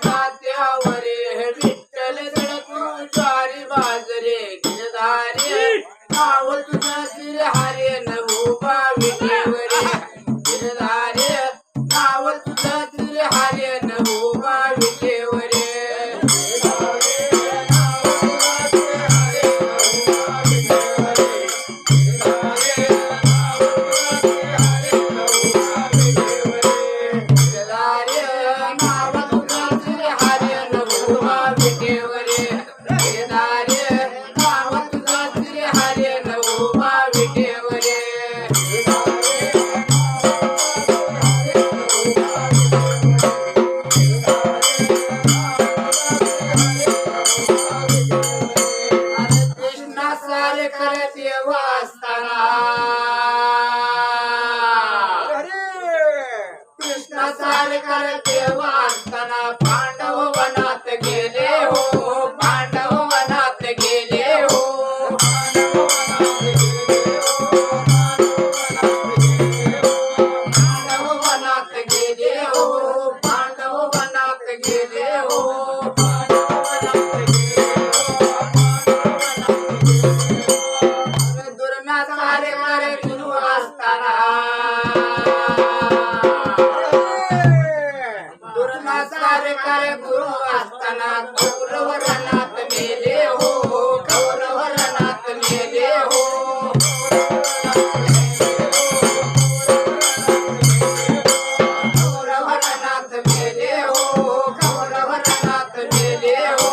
जात्यावरे विठ्ठल जळतू ज्वारी बाजरे गिरधारे नाव तुझं श्री हरे नभोबा विटेवरे गिरधारे नाव तुझं श्री हरे नभोबा विटेवरे पांडव वनात गेले हो पांडव वनात गेले हो पांडव वनात गेले हो पांडव वनात गेले हो दुर्नाचार करे गुरु असताना करे गुरु असताना कौरव रणात मेले हो कौरव रणात मेले हो कौरव रणात मेले हो कौरव रणात मेले हो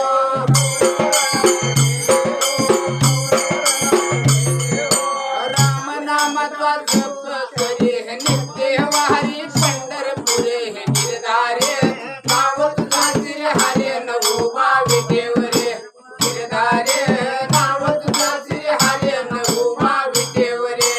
राम नामाचा जप करे नित्य वारी पंढरपुरे गिरधारे हरे नभोबा विटेवरे गिरधारे नाव तुझं श्री हरे नभोबा विटेवरे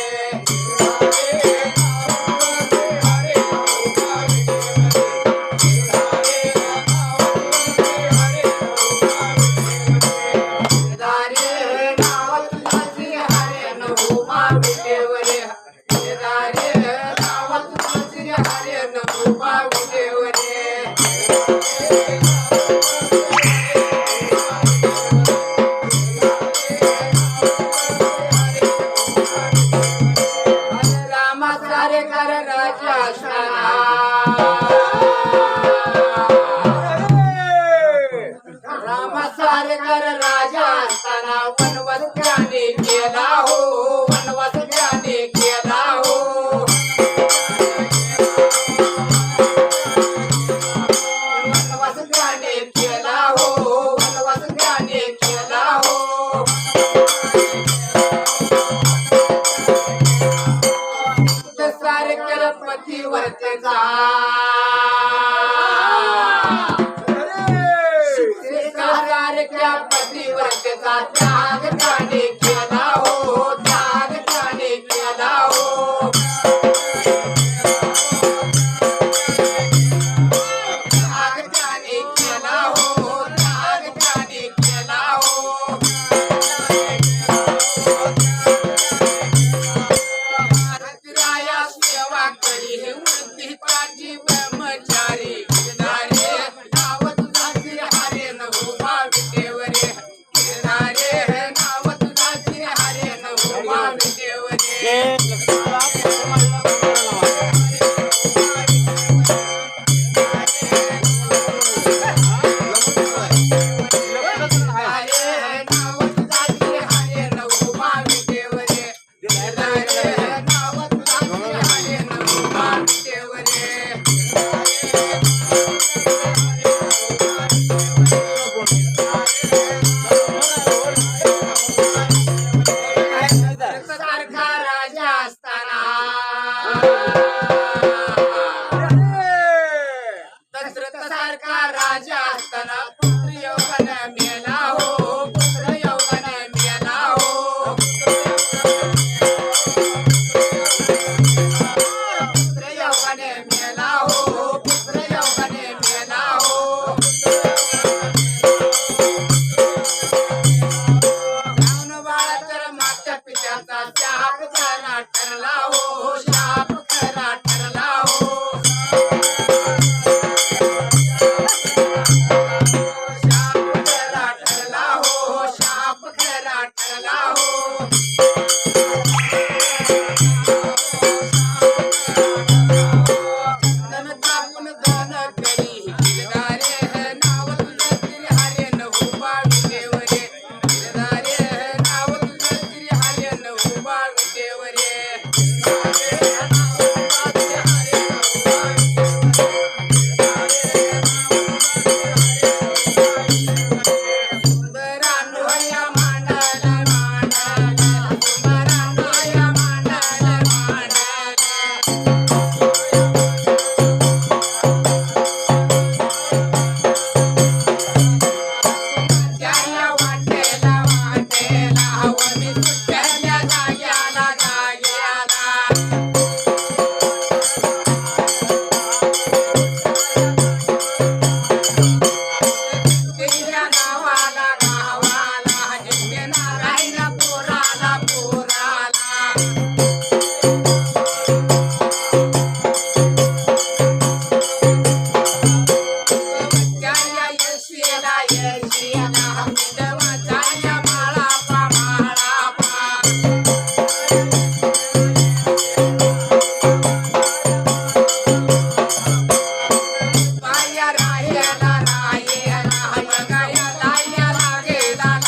गिरधारे नाव तुझं श्री हरे नभोबा विटेवरे गिरधारे नाव तुझं श्री हरे नभोबा विटेवरे कर राजा राम सारे कर राजा असताना वनवास ज्ञाने केला हो वनवास ज्ञाने केला हो वनवास ज्ञाने केला हो वनवास ज्ञाने केला हो सारे कर पतिवर्तेचा सारख्या पतिवर्तेचा त्याग त्याने केला हो त्याग त्याने केला हो त्याग त्याने केला हो त्याग त्याने केला हो सेवा करी हे वृद्धीची ब्रह्मचारी गिरधारे नाव तुझा श्री हरे नभोबा विटेवरे गिरधारे नाव तुझा श्री हरे नभोबा विटेवरे राजा असताना पुत्र यौवन मेला हो पुत्र यौवन मेला हो पुत्र यौवन मेला हो पुत्र यौवन मेला हो लहान बाळा तर माता पित्याचा शाप खरा ठरला हो शाप खरा ठरला हो गेला नाही बघायला याला गेला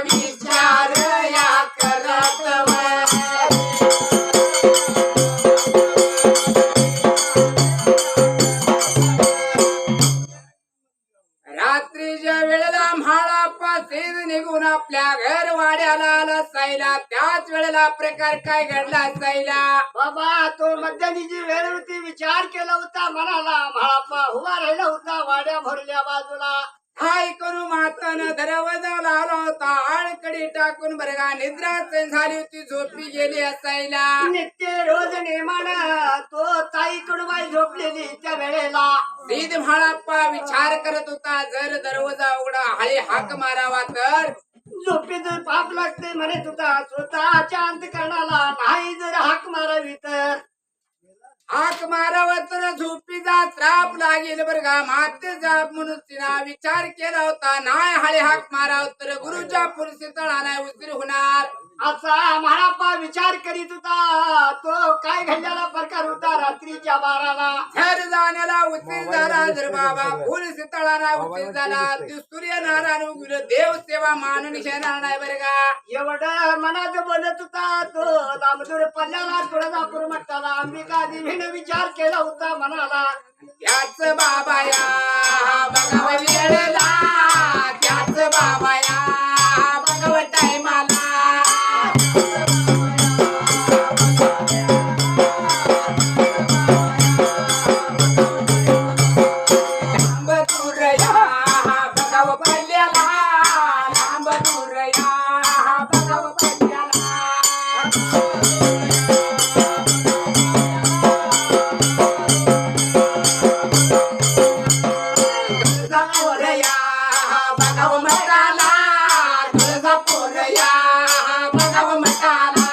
विचार असायला त्याच वेळेला प्रकार काय घडला असायला बाबा तो मध्यानी जी वेळ होती विचार केला होता मनाला म्हाळापा उभा राहिला होता वाड्या भरल्या बाजूला हाय करू मातानं दरवाजा लावला होता आळकडी टाकून बरगा निद्रा झाली होती झोपी गेली असायला नित्य रोज नेमानं तो ताई कडूबाई झोपलेली त्या वेळेला सिद्ध म्हाळाप्पा विचार करत होता जर दरवाजा उघडा हळी हाक मारावा तर झोपेतून पाप लागते म्हणत होता स्वतःच्या अंतकरणाला नाही जर हाक मारावी तर हाक मारावा तर झोपीचा त्राप लागेल बर का माते जाप म्हणून तिना विचार केला होता नाही हळी हाक माराव तर गुरुच्या पुरुषी तळा नाही उशीर होणार असा म्हाळापा विचार करीत होता तो काय घडलेला प्रकार होता रात्रीच्या 12ला घर जाण्याला उशीर झाला जर बाबा फुल तळाला उशीर झाला ती सूर्यनारायण उगवलं देव सेवा मानून घेणार नाही बर का एवढं मनात बोलत होता तो लांबदूर पल्ल्याला तुळजापूर मठाला अंबिका देवीने विचार केला होता मनाला त्याच बाबाया भगव वेळेला त्याच बाबाया भगव टायमाला लांब दूरया भगव पल्ल्याला लांब दूरया भगव पल्ल्याला तुळजापूरया भगव मठाला तुळजापूरया भगव मठाला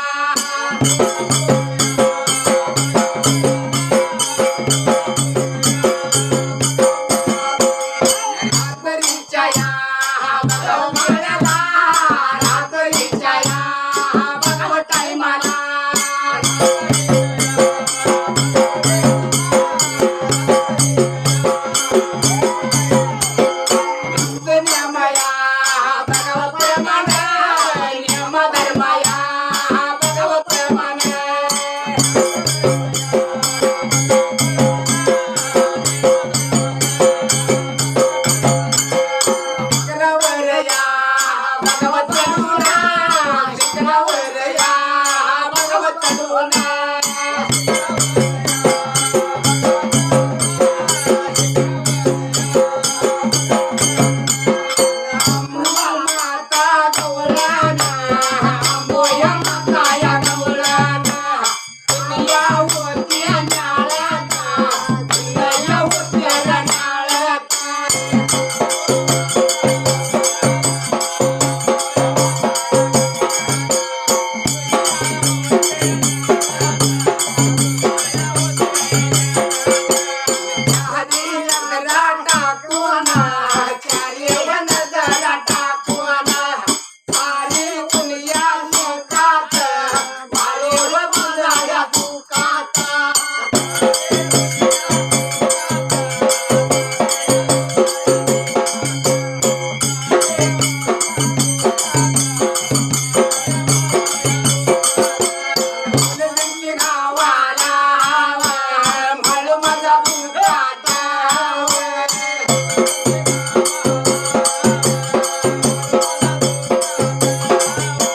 रात्रीच्या या भगव माळ्याला रात्रीच्या या भगव टायमाला नियमया भगव प्रमाण नियम धर्मया भगव प्रमाण शिखरावरया भगवत चढूना शिखरावरया भगवत चढूना माता गौराना मोया माताया गौराना दुनिया होती नाळाता दुनिया होती नाळाता आधी नजरा टाकूना चारी नजरा टाकूना सारी दुनिया सुखात वाळीव बुजाया सुखात मुलगी गावाला म्हळ माझा बुकाता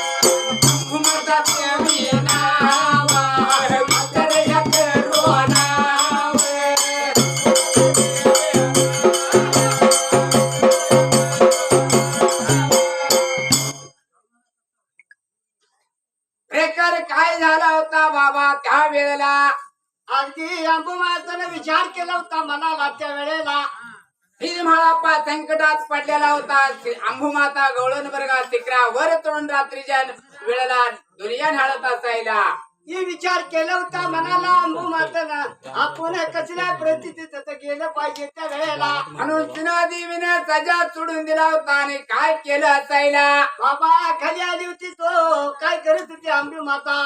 माझा प्रेमी नावा म्हातारे करो नाव प्रकार काय झाला होता बाबा त्या वेळेला अगदी अंबुमाताने विचार केला होता मनाला त्या वेळेला म्हाळाप्पा संकटात पडलेला होता अंबुमाता गवळण वर्गा शिखरावर तोंड रात्रीच्या वेळेला दुनिया ढाळत असायला ही विचार केला होता मनाला अंबुमातानं आपण कसल्या परिस्थितीत गेलं पाहिजे त्या वेळेला म्हणून देवीने सजा सोडून दिला होता आणि काय केलं असायला बाबा खाली आली होती तो काय करत होती अंबुमाता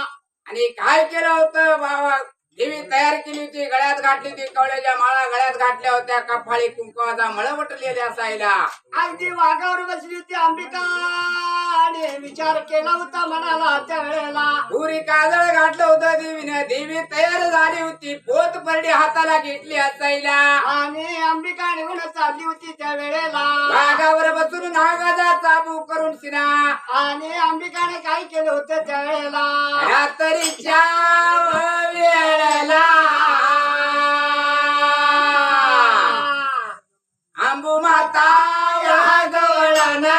आणि काय केलं होतं बाबा देवी तयार केली होती, गळ्यात घातली होती, कवळ्याच्या माळा गळ्यात घातल्या होत्या, कपाळी कुंकवाचा मळवटलेले असायला. अगदी वाघावर बसली होती अंबिका आणि विचार केला होता मनाला त्या वेळेला. पुरी काजळ घातलं होतं देवीने. देवी तयार झाली होती, पोत परडी हाताला घेतली असायला. आणि अंबिका निघून चालली होती त्या वेळेला. वाघावर बसून नागाचा चाबू करून सिना. आणि अंबिकाने काय केलं होतं त्या वेळेला. रात्रीच्या वेळेला आंबू माता वाघवळना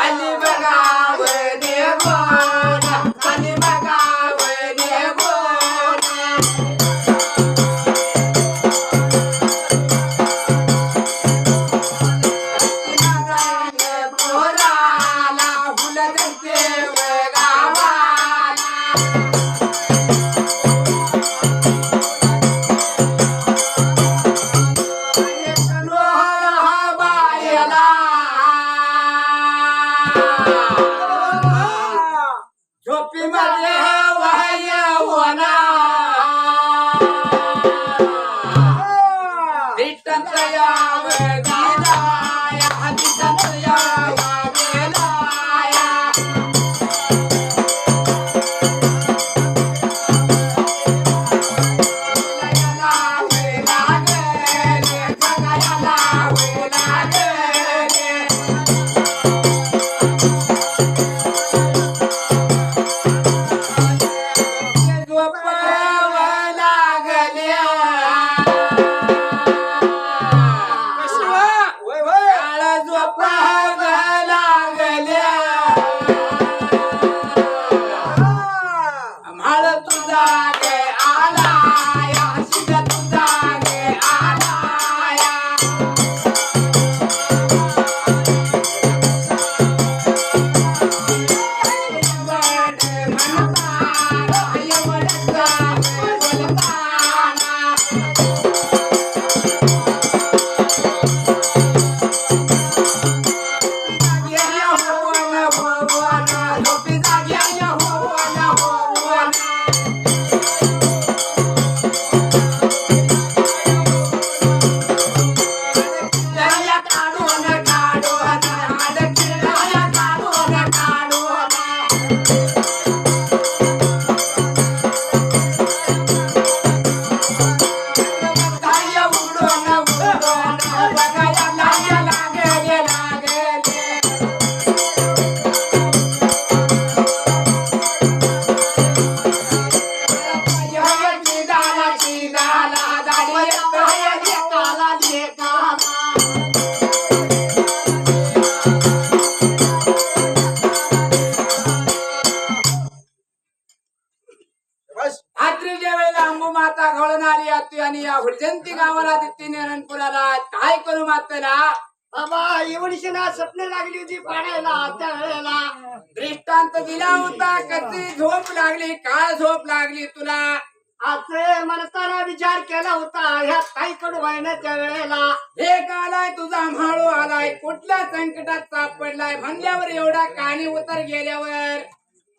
आली बघा वने गोड, आली बघा वने गोड. पोराला हुलदते गावाला. बायला झोपी मध्ये वाय होना दिटंत याव गेलाया, दिटंत याव गेलाया. म्हाळ तुझा गे आलाया, शिद तुझा गे आलाया. वड म्हणताना, वडचा बोलताना. गेल्या होवन होवन, झोपी जाग्या होवन होवन. किल्लाया काढून काढून, हाड किल्लाया काढून काढून. बघाया उडून उडून, बघाया लागले लागले. चिदाला चिदाला दाढी येतोय काला लेकाला. रात्रीच्या वेळेला अंबू माता घोळून आली होती आणि या हुलजंती गावाला दिसती निरणपुराला. काय करू मातेला? बाबा एवढीशी ना स्वप्न लागली होती पाण्याला त्या वेळेला. दृष्टांत दिला होता, कशी झोप लागली, काय झोप लागली तुला? असे म्हणताना विचार केला होता ह्यात काही कडू व्हायना त्या वेळेला. एक आलाय तुझा म्हाळू आलाय, कुठल्या संकटात सापडलाय म्हणल्यावर एवढा कानी उतर गेल्यावर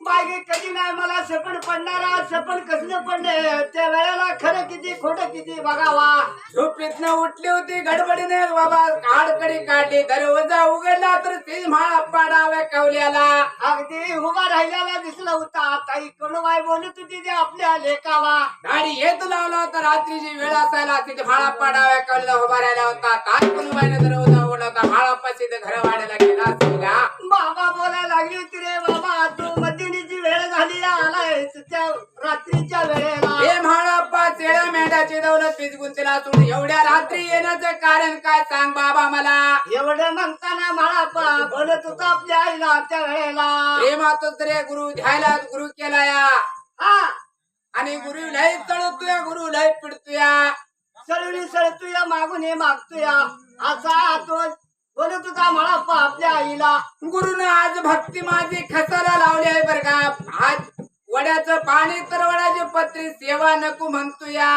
मागे कधी नाही मला सपन पडणारा. सपन कसलं पडले त्या वेळेला खरं किती खोटं किती बघावा. झोपेतनं उठली होती गडबडीने बाबा, काडकडी काढली, दरवाजा उघडला तर ती म्हाळ पाडाव्या कवल्याला. अगदी उभा राहिल्याला दिसला होता. काही कडूबाई बोलत होती ते आपल्या लेकाला. गाडी येत लावला होता, रात्रीची वेळ असायला तिथे म्हाळा पाडाव्या कवल्याला उभा राहिला होता. काय कुणबाईने दरवाजा उघडला होता, म्हाळापाशी ते घर वाढायला गेला असेल का? बाबा बोलायला लागली होती रे बाबा तू मध्यनीची वेळ झाली आलाय त्या रात्रीच्या वेळेला. हे म्हाळाप्पा चेड्या मेंढ्याची दौलत पिचगुन तिला सोडून एवढ्या रात्री येण्याचं कारण काय सांग बाबा मला. एवढं म्हणताना माळापा बोलत होता आपल्या आईला त्या वेळेला. प्रेमातच रे गुरु ध्यायला गुरु केला या. हा आणि गुरु लय चढवतोय, गुरु लय पिडतोया. सळून सळतोया मागून हे मागतोया असा तो बोलत होता माळापा आपल्या आईला. गुरुनं आज भक्ती माझी खसाला लावली आहे बर का. आज वड्याचं पाणी तर वड्याची पत्री सेवा नको म्हणतोया.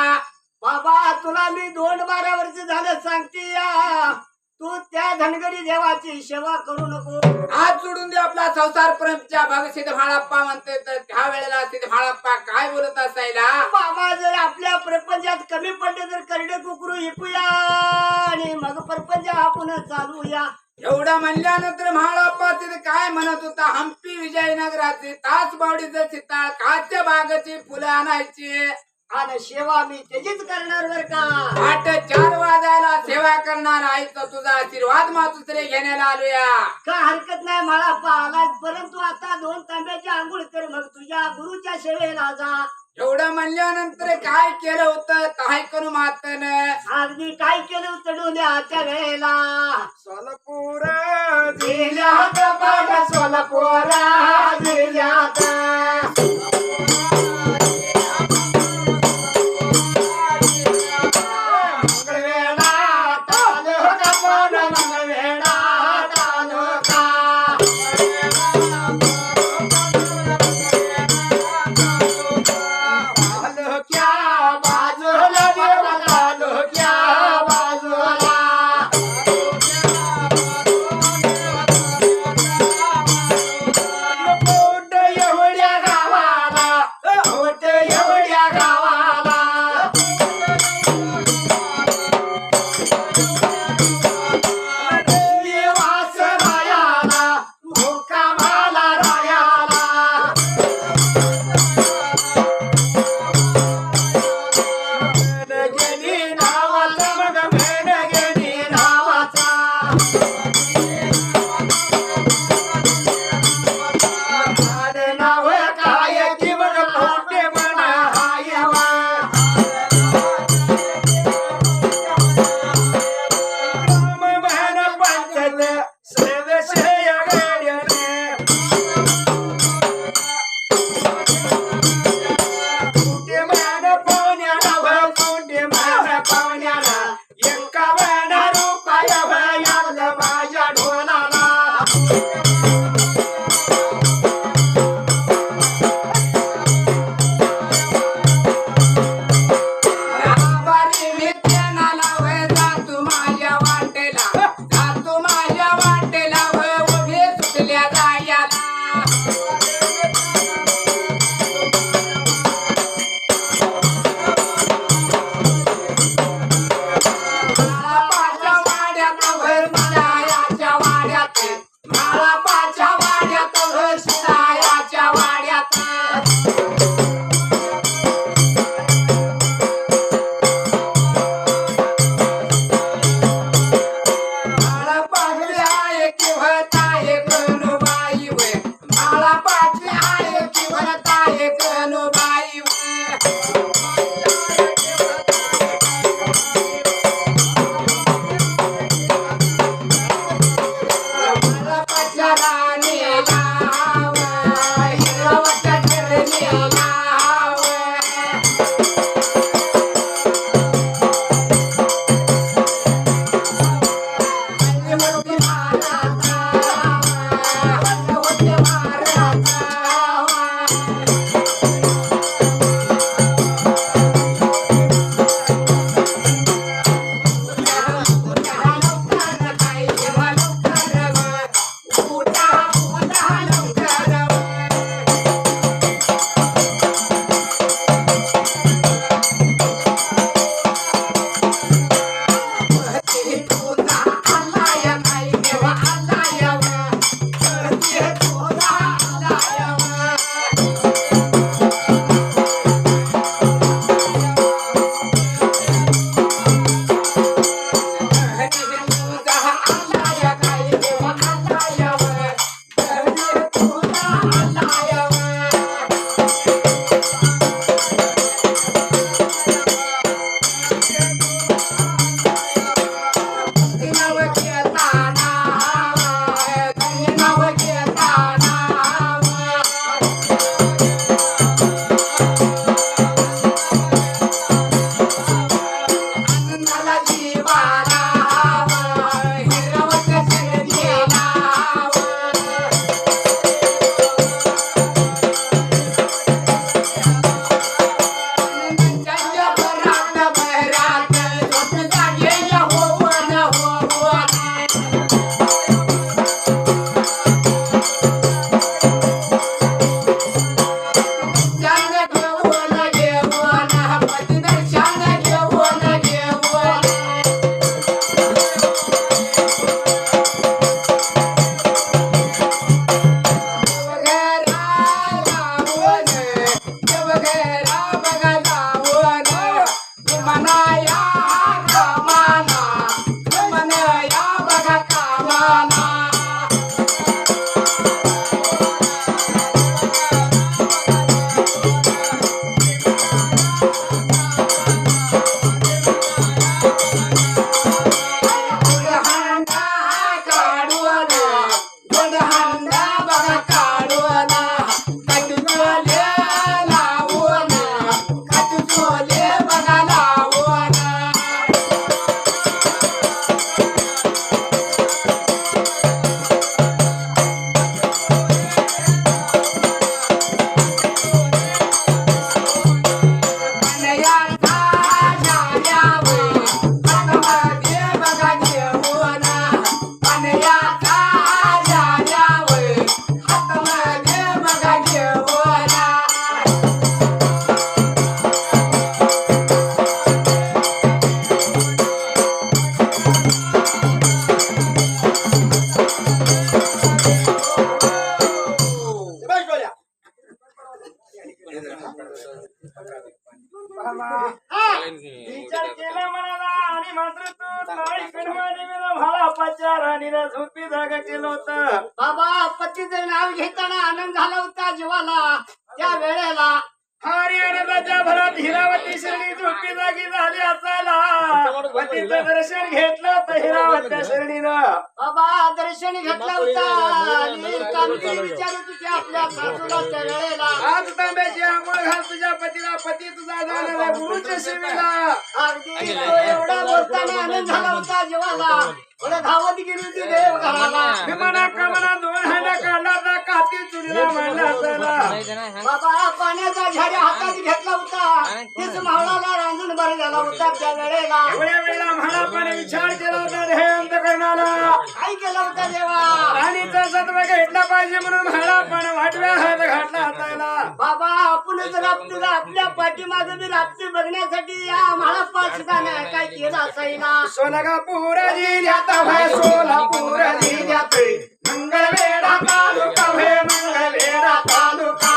बाबा तुला मी 2-12 वर्ष झालं सांगते या तू त्या धनगरी देवाची सेवा करू नको. आज सोडून दे आपला संसार परमच्या भाग सिद्ध भाळाप्पा म्हणतोय तर त्या वेळेला सिद्ध भाळाप्पा काय बोलत असायला मामा जर आपल्या प्रपंचात कमी पडले तर करडे कुकरू ऐकूया आणि मग प्रपंच आपण चालूया. एवढं म्हणल्यानंतर म्हाळाप्पा तिथे काय म्हणत होता हम्पी विजयनगराचे तासबावडीचं चिताळ काच्या बागाची फुलं आणायची आणि सेवा मी त्याचीच करणार बर का. 8:04 वाजायला सेवा करणार आहे तर तुझा आशीर्वाद मातुसरे घेण्याला आलोया. काय हरकत नाही मला पाहला परंतु आता 2 तांब्याची आंघोळ कर मग तुझ्या गुरुच्या सेवेला जा. एवढं म्हणल्यानंतर काय केलं होतं काय करू मातन अगदी काय केलं होतं डोल्याच्या वेळेला सोलापूर जिल्ह्यात बघ सोलापूर जिल्ह्यात मंगळवेढा तालुका पण मंगळवेढा तालुका तालुक्या बाजूला देव तालुक्या बाजूला पोट एवढ्या गावाला पोट एवढ्या गावाला देवास रायाला मुक्कामाला रायाला मेणगिरी नावाचा मग मेणगिरी नावाचा आणि नाव काय की मग पोटे म्हणा हायवा राम म्हण पंचत सेवेशय गड्याने कुठे म्हण पाहुण्याला कुठे म्हण पाहुण्याला 51 रुपया भयाला माझ्या ढोलाला राबारी नित्यानाला वय जातो माझ्या वाटेला जातो माझ्या वाटेला झालं होतं. बाबा पतीचं नाव घेताना आनंद झाला होता जीवाला त्या वेळेला. हरी आनंदाच्या भरात हिरावती शरणी झोपी जागी झाली असायला पतीचं दर्शन घेतलं होतं हिरावत्या शरणीनं. बाबा दर्शन घेतला होता आणि कामगिरी विचारत होती आपल्या सासूला त्या वेळेला. आज तांब्याची आंघोळ घाल तुझ्या पतीला, पती तुझा जाणार आहे गुरुच्या सेवेला. अगदी तो एवढा बोलताना आनंद झाला होता जीवाला. पुढे धावत गेली होती देव घराला. विमाना कमना दोन हांडा काढला तर काती चुलीला मांडला असायला. बाबा पाण्याचा झाड्या हातात घेतला होता. तीच मावळाला रांजून भर झाला होता त्या वेळेला. एवढ्या वेळेला म्हाळापणे विचार केला होता हे अंतकरणाला. काय केलं होतं देवा. राणीचा सत्व घेतला पाहिजे म्हणून म्हाळापणे वाटव्या हात घातला असायला. बाबा आपणच राबतीला आपल्या पाठीमागे मी राबती बघण्यासाठी या म्हाळा पाच काय केलं असायला. सोलापूर जिल्ह्यात व्हय सोलापूर जिल्ह्यात मंगळवेढा तालुका व्हय मंगळवेढा तालुका.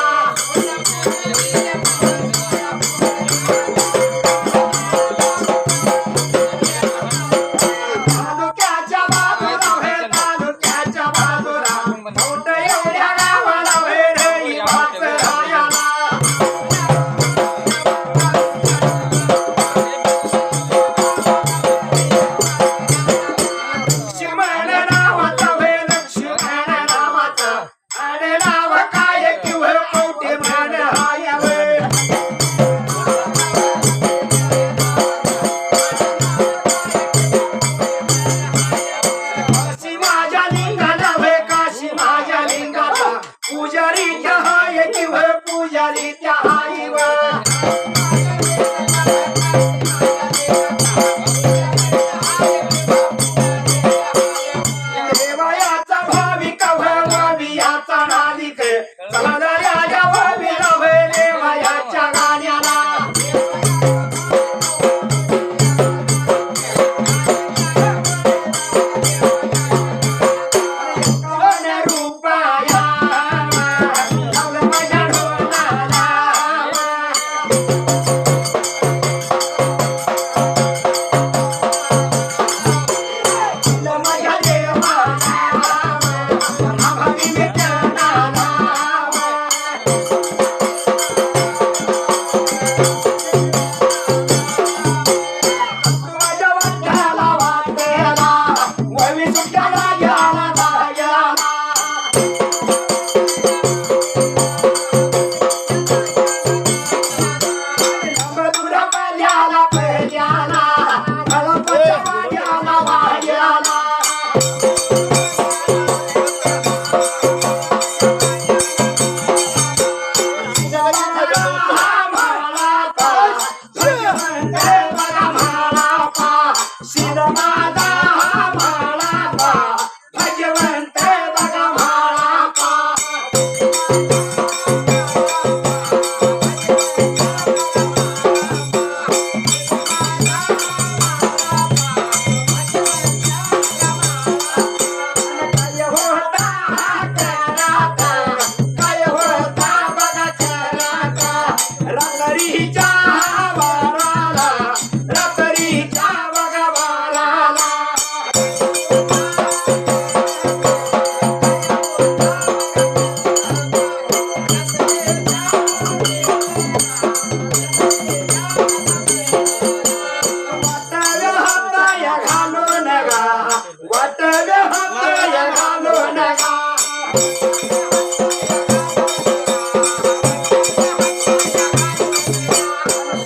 तालुक्याच्या बाजूला व्हय तालुक्याच्या बाजूला मोठं एवढ्या गावाला व्हय रे वाचरायाला. लक्ष्मण नावाचा व्हय लक्ष्मण नावाचा आणि नाव काय किंवा कोठे मान हाय व्हय. काशी माझ्या लिंगाला व्हय काशी माझ्या लिंगाला पुजारी त्या हाय किंवा पुजारी त्या हाय व्हय. देवायाचा भाविक व्हय भावियाचा नाविक झाला राजा भावीला व्हय देवायाच्या गाण्याला. कोण रूपाया लावलं माझ्या डोळ्याला. माझ्या देवाला भावी विठ्ठलाला. माझ्या वाट्याला वाट्याला ववी सुट्ट्याला गेला गेला. नंबरपुरा पहिल्याला पहिल्याला गणपती वाड्याला वाड्याला. भगवंत बघा म्हाळापा. काय होता कराता काय होता बघा कराता. रात्रीच्या वाराला रात्रीच्या बघा वाराला. वाटव्या हाताया घालून गा वाटव्या हाताया घालून गा.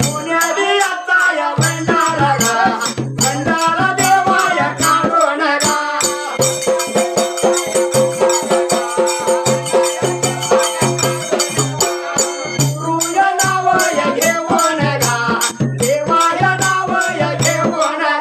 सोन्या दियाचा या भंडारा गा भंडारा देवाया काढून गा. गुरुया नावया घेऊन गा देवाया नावया घेऊन गा.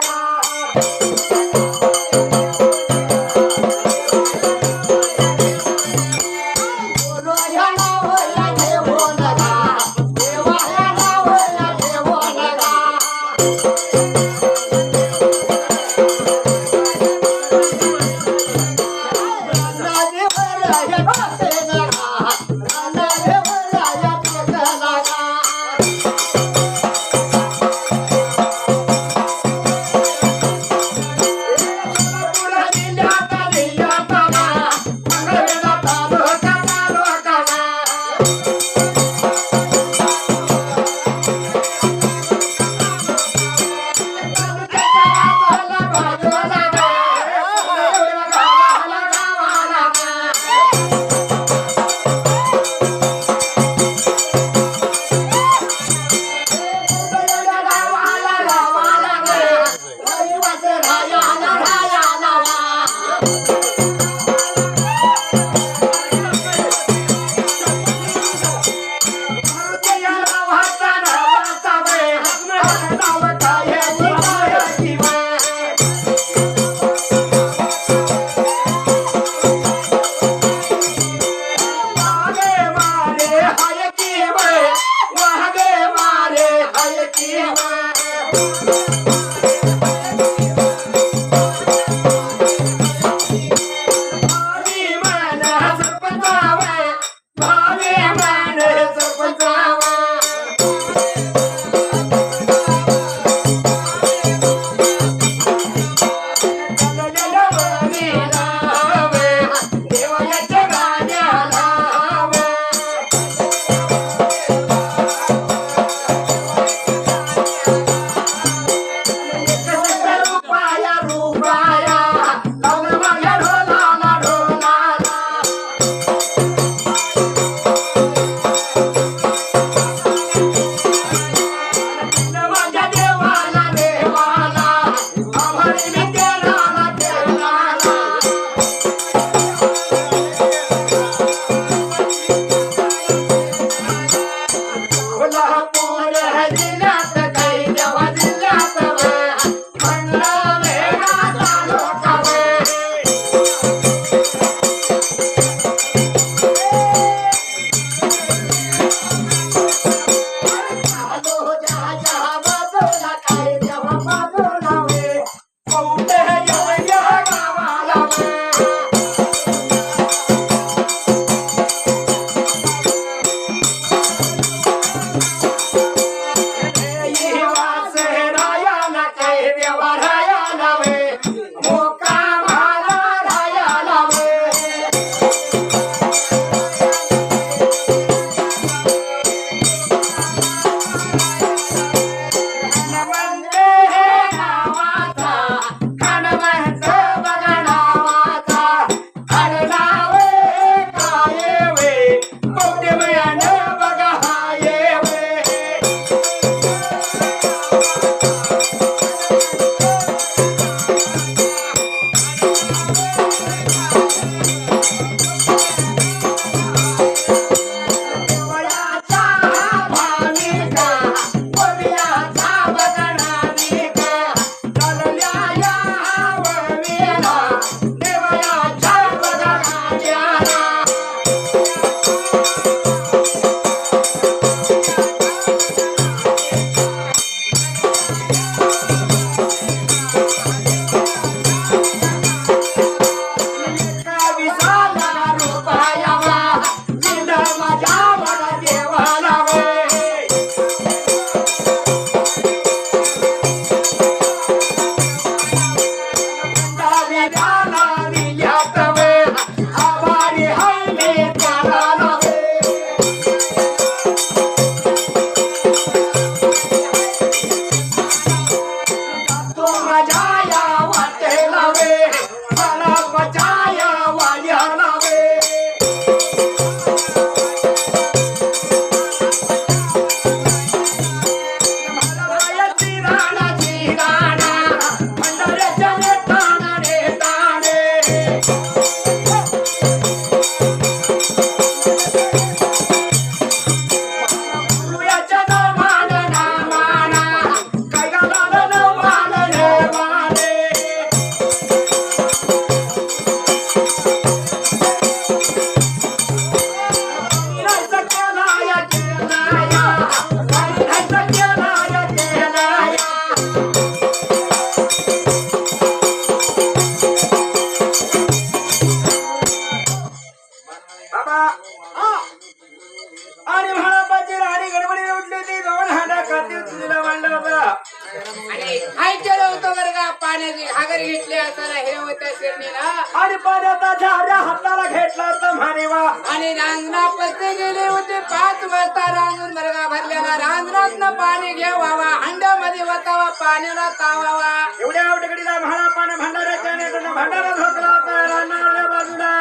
आणि रांजणापासून गेले होते 5 वाजता रांजून बरगा भरलेला रांजणातनं पाणी घ्यावा हंड्यामध्ये वतावा पाण्याला तावावा एवढ्या अवडकडीला म्हाळा पाणी भंडाऱ्याच्या नेत्यानं भंडारा झोकला होता रानावल्या बाजूला.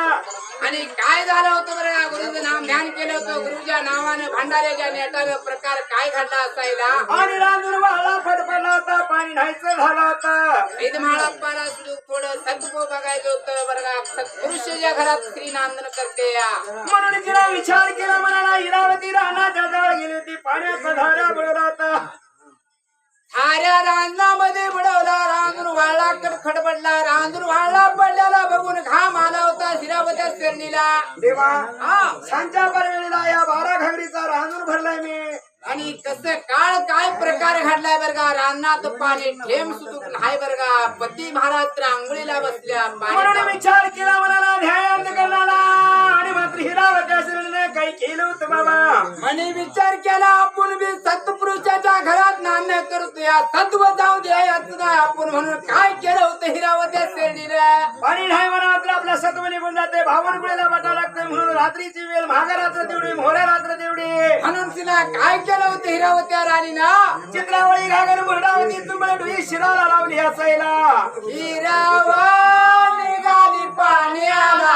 आणि काय झालं होतं बरं का गुरुचं नाम ध्यान केलं होतं गुरुच्या नावानं भंडाऱ्याच्या नेटानं प्रकार काय घडला असायला आणि रांजूर वाळा फडफडला होता पाणी न्हायचं झालं होतं. माळप्पाला थोडं सत्व बघायचं होतं बरं का सत्पुरुषाच्या घरात श्री नांदन करते या म्हणून तिला विचार केला म्हणाला इरावती रानाच्या जवळ गेली होती पाण्याचा धारा बुडवला होता. साऱ्या रांजणामध्ये बुडवला रांजून वाळला खडबडला रांजून वाळला पडल्याला बघून घाम आला होता हिरावत्या शेरणीला देवा सांच्या परवेळीला या 12 घगरीचा रांजूर भरलाय मी. आणि कसं काय प्रकार घडलाय बरं का रानात पाणी ठेम सुटूक नाही बरं का पती महाराज तर आंघोळीला बसल्या म्हणून विचार केला म्हणाला ध्यान करणारा आणि मात्र हिरावत्या शेरणीने काही केलं होतं बाबा. म्हणे विचार केला आपण बी सत्पुरुषाच्या घरात नांद करतो या सत्व जाऊ दे याचं नाही आपण म्हणून काय केलं होतं हिरावत्या शेरणीला पाणी नाही म्हणा तर आपला सत्व निघून जाते भावनकुळीला वाटा लागते म्हणून रात्रीची वेळ महागा रात्र तेवढी मोहऱ्या रात्र तेवढी म्हणून तिला काय केलं होतं हिरावत्या राणीनं चित्रावळी घागर मुरडावती तुंबडी शिराला लावली असायला. हिरावा निघाली पाण्याला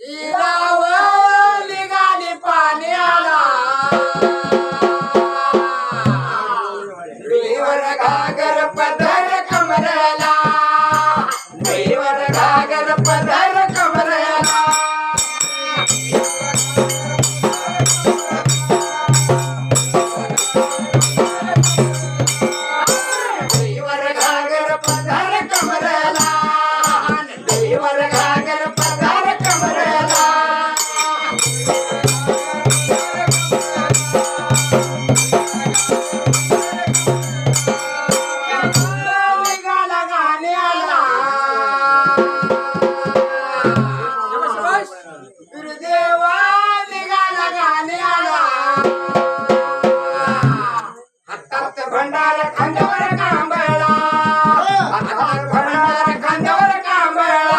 हिरावा निघाली पाण्याला डोईवर घागर पदर कमरेला डोईवर घागर पदर कमरेला डोईवर घागर पदर कमरेला डोईवर घागर पदर कमरेला निघाला गाण्याला गुरुदेवा निघाला गाण्याला हातात भंडार खांद्यावर कांबळा हातात भंडार खांद्यावर कांबळा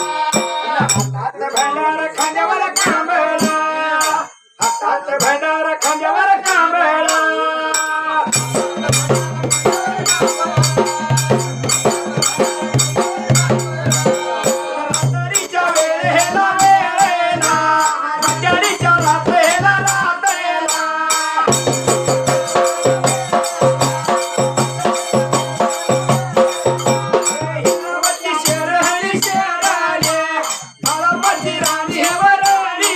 हातात भंडार खांद्यावर कांबळा हातात भंडार खांद्यावर कांबळा रात्रीच्या वेळेला वेळेला रात्रीच्या रात्रेला रात्रेला हिरावती शेरहणी शेराने माळापती राणी वराणी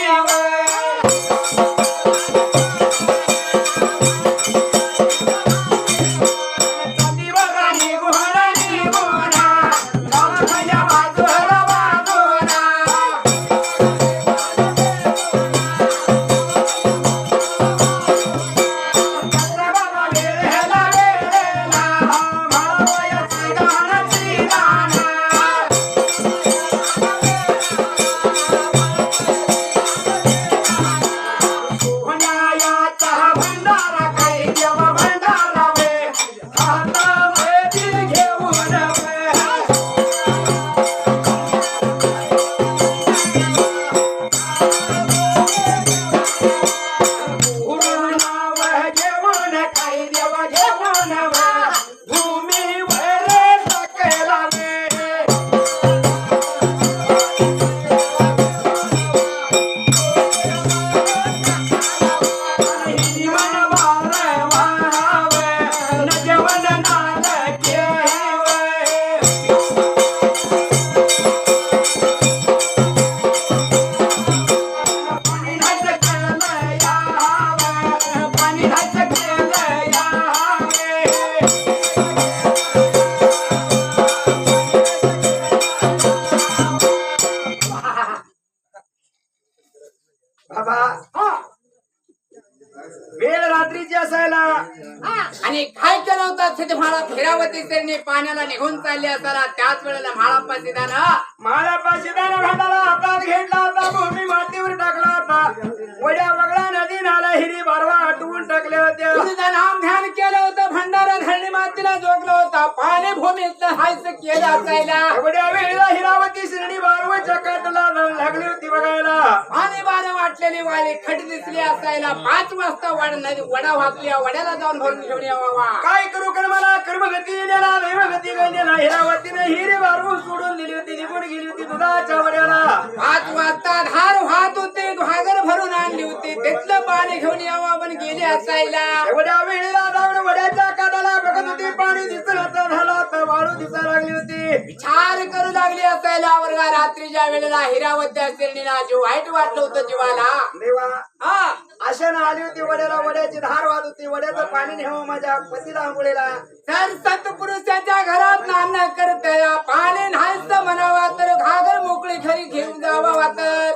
वेळ रात्रीची असायला आणि काय केलं होतं तिथे म्हाळा हिरावती शेरणी पाण्याला निघून चालली असताना त्याच वेळेला म्हाळाप्पा सीतानं माळापाशी दाना भांडाला हातात घेतला होता भूमी मातीवर टाकला होता वड्या वगळा नदी नाला हिरी बारवा आटवून झोपल्या होत्या गुरुचा नाम ध्यान केलं होतं भंडारा धरणी मातीला जोडलं होता पाणी भूमीतलं हायचं केलं असायला एवढ्या वेळेला हिरावती शिर्डी बारवच्या काटला लागली होती बघायला आणि बाण वाटलेली वाली खट दिसली असायला 5 वाजता वडा वाचल्या वड्याला जाऊन भरून घेऊन यावा काय करू कर मला कर्मगती नेला दैवगती नेला हिरावतीने हिरे बारवून सोडून दिली होती निघून गेली होती दुधाच्या वड्याला 5 वाजता धार वाहत होते घागर भरून आणली होती तिथलं पाणी घेऊन यावा पण गेली असायला एवढ्या वेळेला जाऊन वड्याच्या काटाला बघत होती पाणी दिसत झाला तर वाळू दिसायला लागली होती विचार करू लागली असायला वर्गा रात्रीच्या वेळेला हिरावत्या शिरणीला जीव वाईट वाटलं होतं जीवाला देवा हा आशानं आली होती वड्याला वड्याची धार वाहत होती वड्याचं पाणी न्यावं माझ्या पतीला आंघोळीला तर सत्पुरुषाच्या घरात नान्न करते पाणी नाहीच म्हणावा तर घागर मोकळी घरी घेऊन जावा तर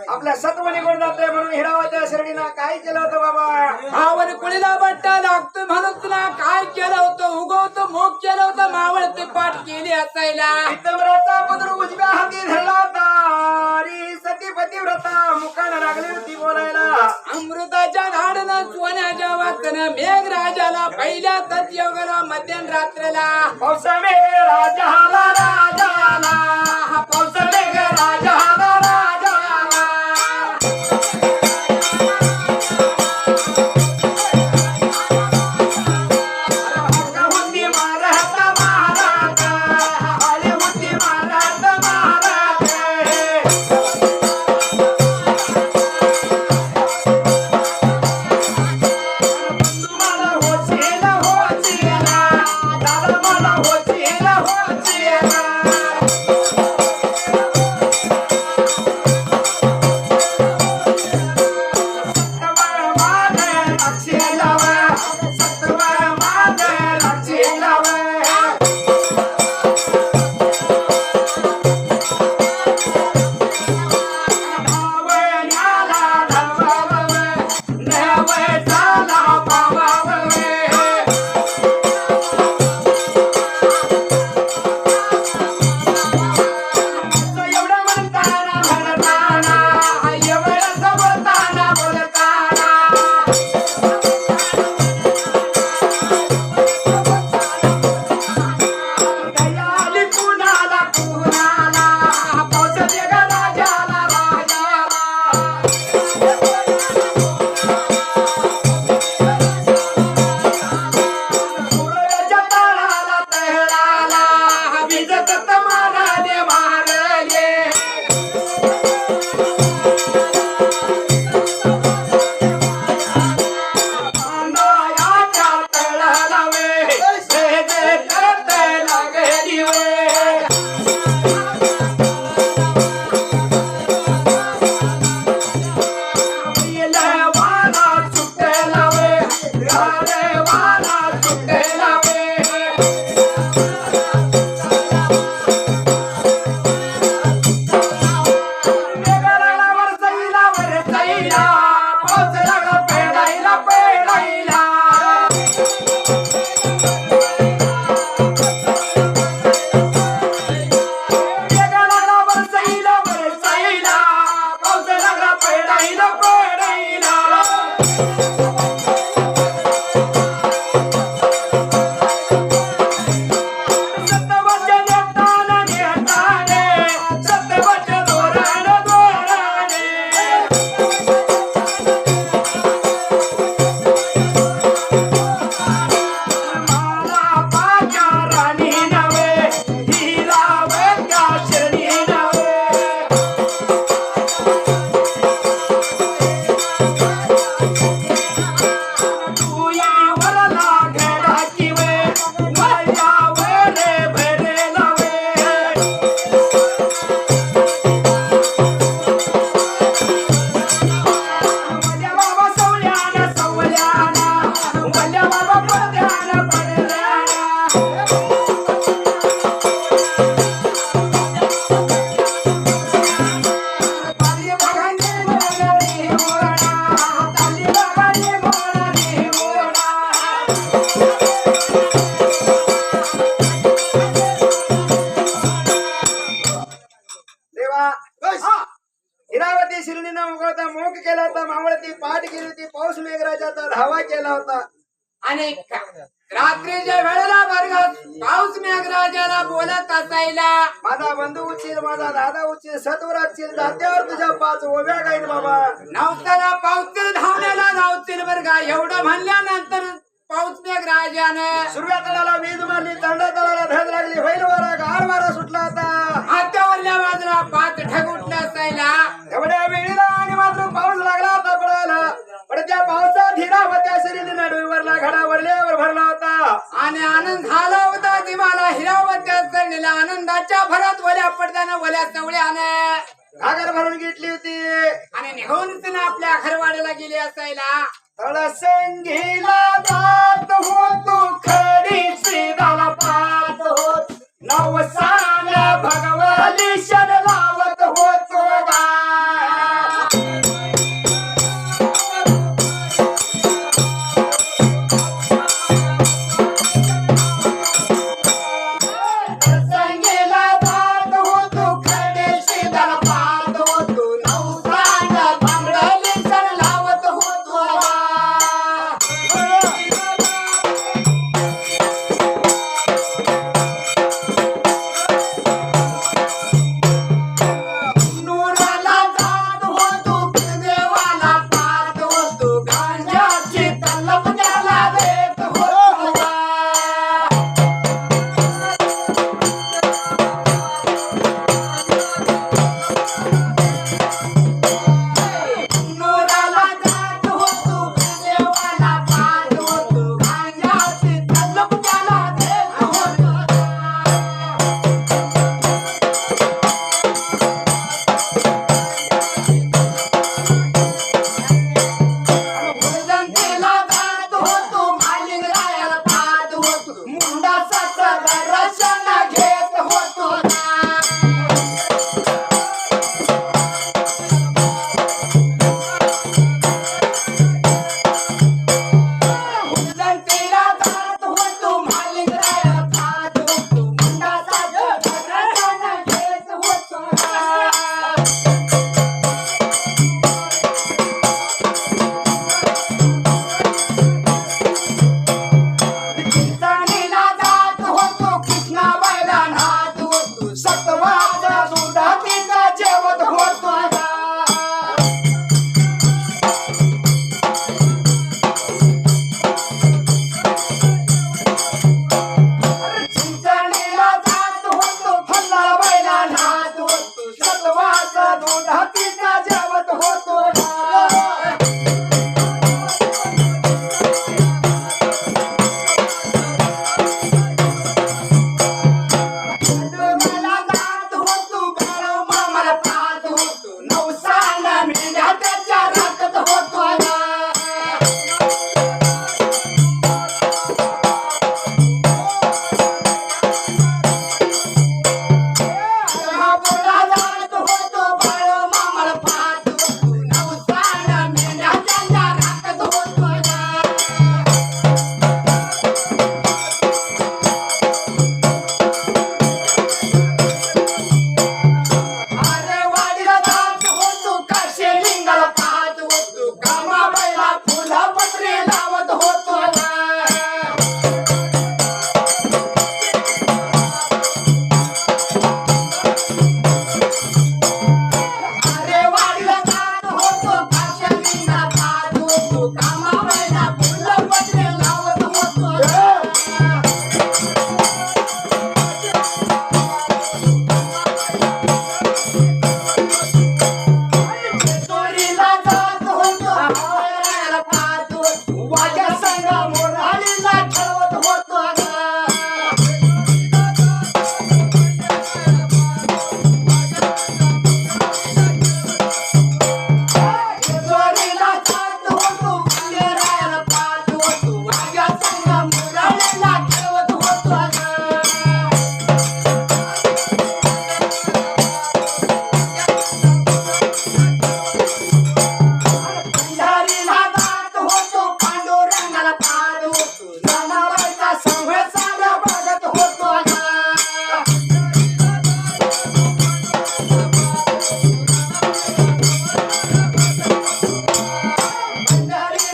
आपल्या सत्व निघून जाते म्हणून हिरावत्या शिर्डीनं काय केलं होतं बाबा मावळ कुळीला बट्टा लागतो म्हणून तुला काय केलं होतं उगवतं मोग केलं होतं मावळ ते पाठ केली असायला पितंबराचा पदर उजव्या हाती धरला होता आणि सती पतिव्रता मुखानं लागली होती बोलायला अमृताच्या झाडनं सोन्याच्या वाचनं मेघ राजाला पहिल्या सतयोगाला मध्यन रात्रीला पावसा मेघ राजाला राजाला हा पावसा मेघ राजाला राजाला होती महाराज महाराज आले होती महाराज महाराज मला होचेला होचेला दादा मला होचेला होचेला पाऊस मेघराजाचा धावा केला होता. आणि रात्रीच्या वेळेला वर्गात पाऊस मेघराजाला बोलत असायला, माझा बंधू उचील, माझा दादा उचील, सत्वराचील, जात्यावर तुझ्या 5 ओव्या गाईल बाबा. नवसाला पाऊस धावण्याला जाऊतील बर का. एवढं म्हणल्यानंतर पाऊस मेघराजानं सुरव्या तळाला वीज मारली, तांडा तळाला धग लागली, होईल वारा, गार वारा सुटला होता. हातावरल्या बाजूला 5 ढग उठले असायला. एवढ्या वेळीला आणि मात्र पाऊस लागला होता पडायला. पण त्या पावसात हिरावत्या शरीर नडवीवरला घडा वरल्यावर भरला होता. आणि आनंद झाला होता दिवाला हिरावत्या चढलेला. आनंदाच्या भरात वल्या पडद्यानं वल्या सवळ्यानं घागर भरून घेतली होती. आणि निघून तिनं आपल्या घरवाड्याला गेली असायला. तळसंगीला जात होतो खरी सीताला पाहत होत, नवसान भगवाली शन लावत होतो गा. तळसंगीला जात होतो खरी सीताला पाहत होतो, नवसान भगवाली शन लावत होतो गा.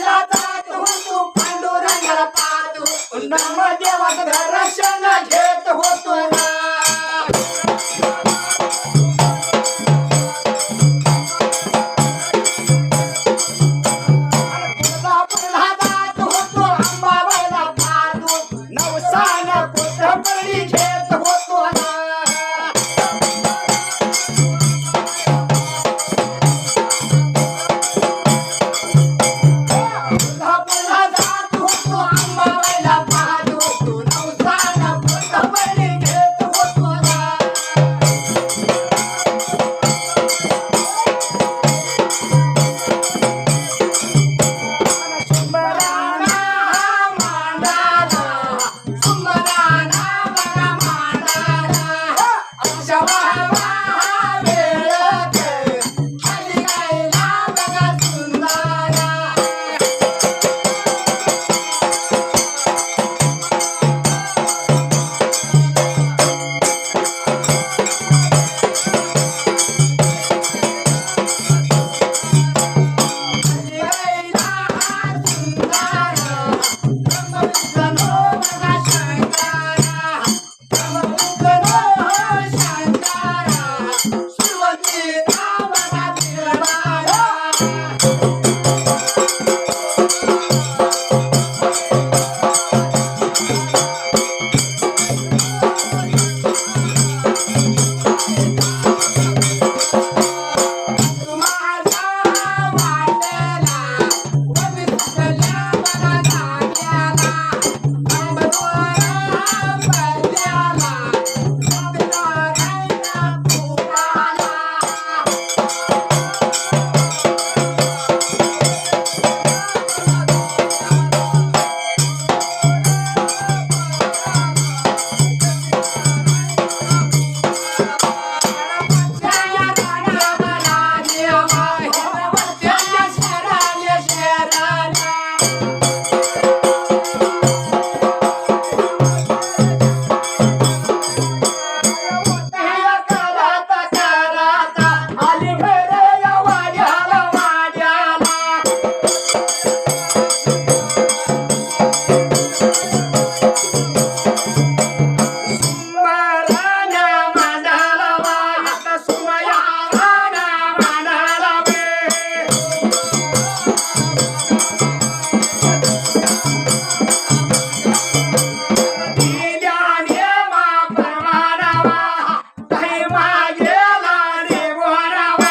तुळजापुरीला जात होतो पांडुरंगाला पाहत होतो नामदेवाचं दर्शन घेत होतो ना तुळजापुरीला जात होतो अंबाबाईला पाहत होतो नवसानं कोथंबरी घेत होतो ना तुळजापुरीला जात होतो अंबाबाईला पाहत होतो नवसानं कोथंबरी घेत होतो ना सुंदराना मांडाला सुंदराना बघा मांडाला अशा वाहा वेळत खाली गायला बघा सुंदरा खाली गायला सुंदरा ब्रह्मविष्णू बघा शंकरा ब्रह्मविष्णू शंकरा सुरवंतीचा बघा बिरबारा माझ्या वाटेला वमिसल्या बघा जाग्याला अंबरोरा पडल्याला अंबरोरायला फुटाला जया गाण्याला देवा हिरवत्याच्या शराले शराला या कराता कराता आली घरे या वाड्याला वाड्याला सुंदराना मांडाला वायात सुमया राणा मांडाला वे दिल्याने मा प्रमाणावा काही मागेला रे बोरावा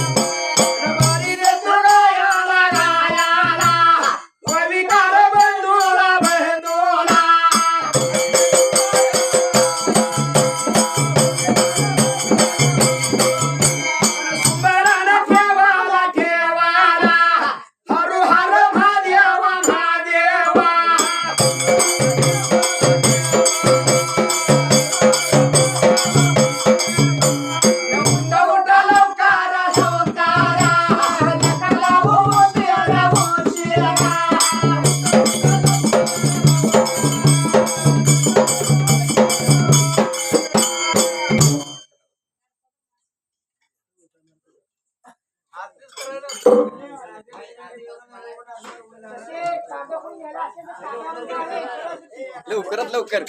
रबारी रे तुळयाला गायाला वविकार बंधूला बंधूला सुंदरानं ठेवाला ठेवाला हर हर महादेवा महादेवा उठ उठ लवकारा लवकारा नका लावू उशिरा उशिरा लवकरात लवकर